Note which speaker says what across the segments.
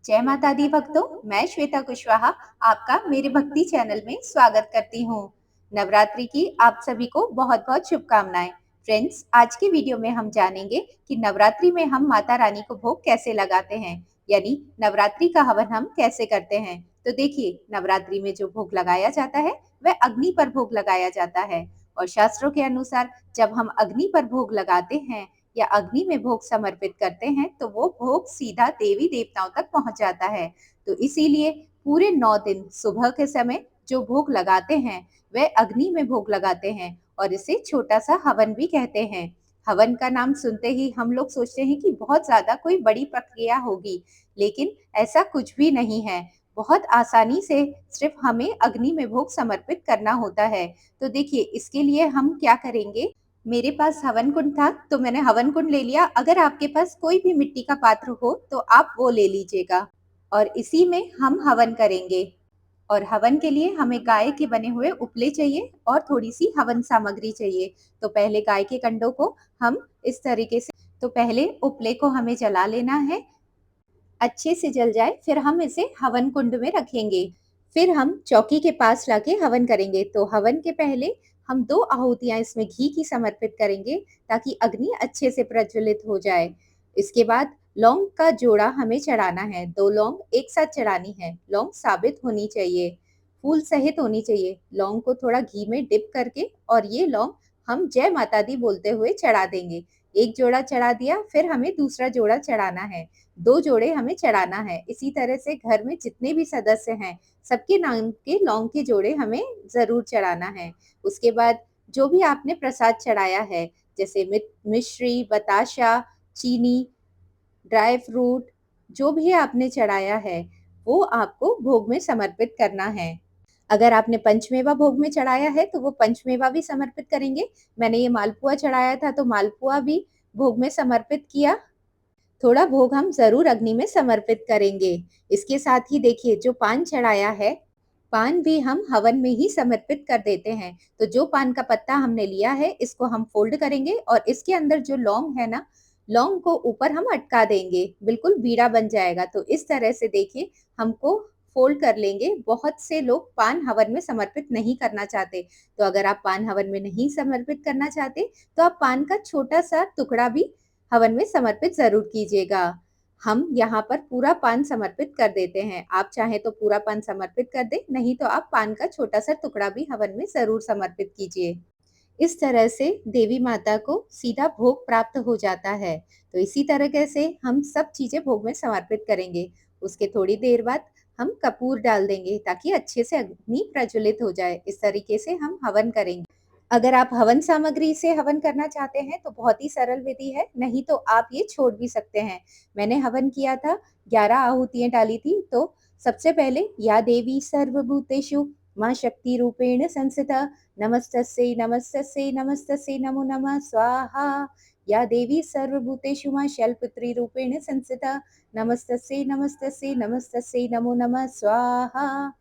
Speaker 1: जय माता दी भक्तों, मैं श्वेता कुशवाहा आपका मेरे भक्ति चैनल में स्वागत करती हूँ। नवरात्रि की आप सभी को बहुत-बहुत शुभकामनाएं। फ्रेंड्स, आज की वीडियो में हम जानेंगे कि नवरात्रि में हम माता रानी को भोग कैसे लगाते हैं, यानी नवरात्रि का हवन हम कैसे करते हैं। तो देखिए, नवरात्रि में जो भोग लगाया जाता है वह अग्नि पर भोग लगाया जाता है और शास्त्रों के अनुसार जब हम अग्नि पर भोग लगाते हैं या अग्नि में भोग समर्पित करते हैं तो वो भोग सीधा देवी देवताओं तक पहुंच जाता है। तो इसीलिए पूरे 9 दिन सुबह के समय जो भोग लगाते हैं वह अग्नि में भोग लगाते हैं और इसे छोटा सा हवन भी कहते हैं। हवन का नाम सुनते ही हम लोग सोचते हैं कि बहुत ज्यादा कोई बड़ी प्रक्रिया होगी, लेकिन ऐसा कुछ भी नहीं है। बहुत आसानी से सिर्फ हमें अग्नि में भोग समर्पित करना होता है। तो देखिए, इसके लिए हम क्या करेंगे। मेरे पास हवन कुंड था तो मैंने हवन कुंड ले लिया। अगर आपके पास कोई भी मिट्टी का पात्र हो तो आप वो ले लीजिएगा और इसी में हम हवन करेंगे। और हवन के लिए हमें गाय के बने हुए उपले चाहिए और थोड़ी सी हवन सामग्री चाहिए। तो पहले गाय के कंडों को हम इस तरीके से, तो पहले उपले को हमें जला लेना है। अच्छे से जल जाए फिर हम इसे हवन कुंड में रखेंगे। फिर हम चौकी के पास लाके हवन करेंगे। तो हवन के पहले हम 2 आहुतियाँ इसमें घी की समर्पित करेंगे ताकि अग्नि अच्छे से प्रज्वलित हो जाए। इसके बाद लौंग का जोड़ा हमें चढ़ाना है। 2 लौंग एक साथ चढ़ानी है। लौंग साबित होनी चाहिए, फूल सहित होनी चाहिए। लौंग को थोड़ा घी में डिप करके और ये लौंग हम जय माता दी बोलते हुए चढ़ा देंगे। एक जोड़ा चढ़ा दिया, फिर हमें दूसरा जोड़ा चढ़ाना है। 2 जोड़े हमें चढ़ाना है। इसी तरह से घर में जितने भी सदस्य हैं, सबके नाम के लौंग के जोड़े हमें ज़रूर चढ़ाना है। उसके बाद जो भी आपने प्रसाद चढ़ाया है, जैसे मिश्री, बताशा, चीनी, ड्राई फ्रूट, जो भी आपने चढ़ाया है, वो आपको भोग में समर्पित करना है। अगर आपने पंचमेवा भोग में चढ़ाया है, तो वो पंचमेवा भी समर्पित करेंगे। मैंने ये मालपुआ चढ़ाया था, तो मालपुआ भी भोग में समर्पित किया। थोड़ा भोग हम ज़रूर अग्नि में समर्पित करेंगे। इसके साथ ही देखिए, जो पान चढ़ाया है, पान भी हम हवन में ही समर्पित कर देते हैं। तो जो पान का पत्ता हमने लिया है, इसको हम फ़ोल्ड करेंगे और इसके अंदर जो लौंग है ना, लौंग को ऊपर हम अटका देंगे, बिल्कुल बीड़ा बन जाएगा। तो इस तरह से देखिए, हमको फ़ोल्ड कर लेंगे। बहुत से लोग पान हवन में समर्पित नहीं करना चाहते, तो अगर आप पान हवन में नहीं समर्पित करना चाहते, तो आप पान का छोटा-सा टुकड़ा भी हवन में समर्पित ज़रूर कीजिएगा। हम यहाँ पर पूरा पान समर्पित कर देते हैं। आप चाहें तो पूरा पान समर्पित कर दें, नहीं तो आप पान का छोटा-सा टुकड़ा भी हवन में ज़रूर समर्पित कीजिए। इस तरह से देवी माता को सीधा भोग प्राप्त हो जाता है। तो इसी तरीके से हम सब चीज़ें भोग में समर्पित करेंगे। उसके थोड़ी देर बाद हम कपूर डाल देंगे ताकि अच्छे से अग्नि प्रज्वलित हो जाए। इस तरीके से हम हवन करेंगे। अगर आप हवन सामग्री से हवन करना चाहते हैं तो बहुत ही सरल विधि है, नहीं तो आप ये छोड़ भी सकते हैं। मैंने हवन किया था, 11 आहुतियाँ डाली थी। तो सबसे पहले या देवी सर्वभूतेषु माँ शक्ति रूपेण संस्थिता नमस्तस्यै नमस्तस्यै नमस्तस्यै नमो नमः स्वाहा। या देवी सर्वभूतेषु माँ शैलपुत्री रूपेण संस्थिता नमस्तस्यै नमस्तस्यै नमस्तस्यै नमो नमः स्वाहा।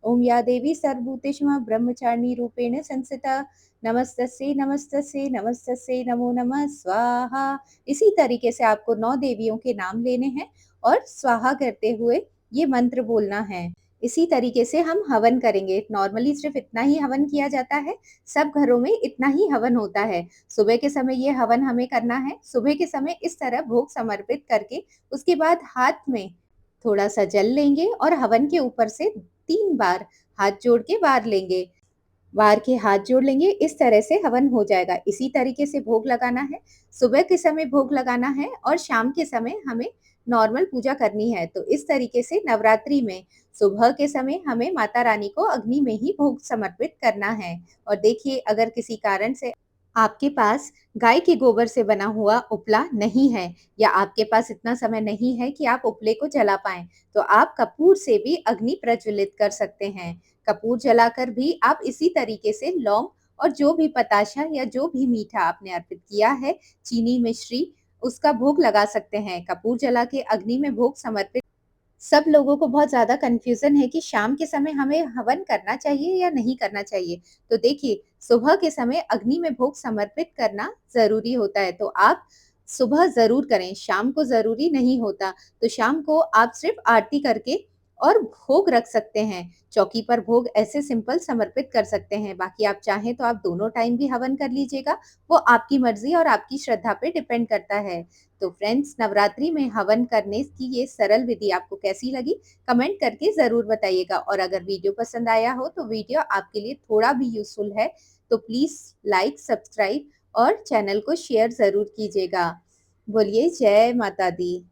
Speaker 1: ओम या देवी सर्वभूतेषु माँ ब्रह्मचारिणी रूपेण संस्थिता नमस्तस्यै नमस्तस्यै नमस्तस्यै नमो नमः स्वाहा। इसी तरीके से आपको 9 देवियों के नाम लेने हैं और स्वाहा करते हुए ये मंत्र बोलना है। इसी तरीके से हम हवन करेंगे। नॉर्मली सिर्फ इतना ही हवन किया जाता है, सब घरों में इतना ही हवन होता है। सुबह के समय ये हवन हमें करना है। सुबह के समय इस तरह भोग समर्पित करके उसके बाद हाथ में थोड़ा-सा जल लेंगे और हवन के ऊपर से 3 बार हाथ जोड़ के वार लेंगे। वार के हाथ जोड़ लेंगे, इस तरह से हवन हो जाएगा। इसी तरीके से भोग लगाना है। सुबह के समय भोग लगाना है और शाम के समय हमें नॉर्मल पूजा करनी है। तो इस तरीके से नवरात्रि में सुबह के समय हमें माता रानी को अग्नि में ही भोग समर्पित करना है। और देखिए, अगर किसी कारण से आपके पास गाय के गोबर से बना हुआ उपला नहीं है या आपके पास इतना समय नहीं है कि आप उपले को जला पाएँ, तो आप कपूर से भी अग्नि प्रज्वलित कर सकते हैं। कपूर जलाकर भी आप इसी तरीके से लौंग और जो भी पताशा या जो भी मीठा आपने अर्पित किया है, चीनी, मिश्री, उसका भोग लगा सकते हैं। कपूर जला के अग्नि में भोग समर्पित। सब लोगों को बहुत ज़्यादा कन्फ्यूज़न है कि शाम के समय हमें हवन करना चाहिए या नहीं करना चाहिए। तो देखिए, सुबह के समय अग्नि में भोग समर्पित करना ज़रूरी होता है। तो आप सुबह ज़रूर करें, शाम को ज़रूरी नहीं होता। तो शाम को आप सिर्फ़ आरती करके और भोग रख सकते हैं। चौकी पर भोग ऐसे सिंपल समर्पित कर सकते हैं। बाकी आप चाहें तो आप दोनों टाइम भी हवन कर लीजिएगा, वो आपकी मर्ज़ी और आपकी श्रद्धा पे डिपेंड करता है। तो फ्रेंड्स, नवरात्रि में हवन करने की ये सरल विधि आपको कैसी लगी? कमेंट करके ज़रूर बताइएगा और अगर वीडियो पसंद आया हो तो वीडियो आपके लिए थोड़ा भी यूज़फुल है, तो प्लीज़ लाइक, सब्सक्राइब और चैनल को शेयर ज़रूर कीजिएगा। बोलिए जय माता दी।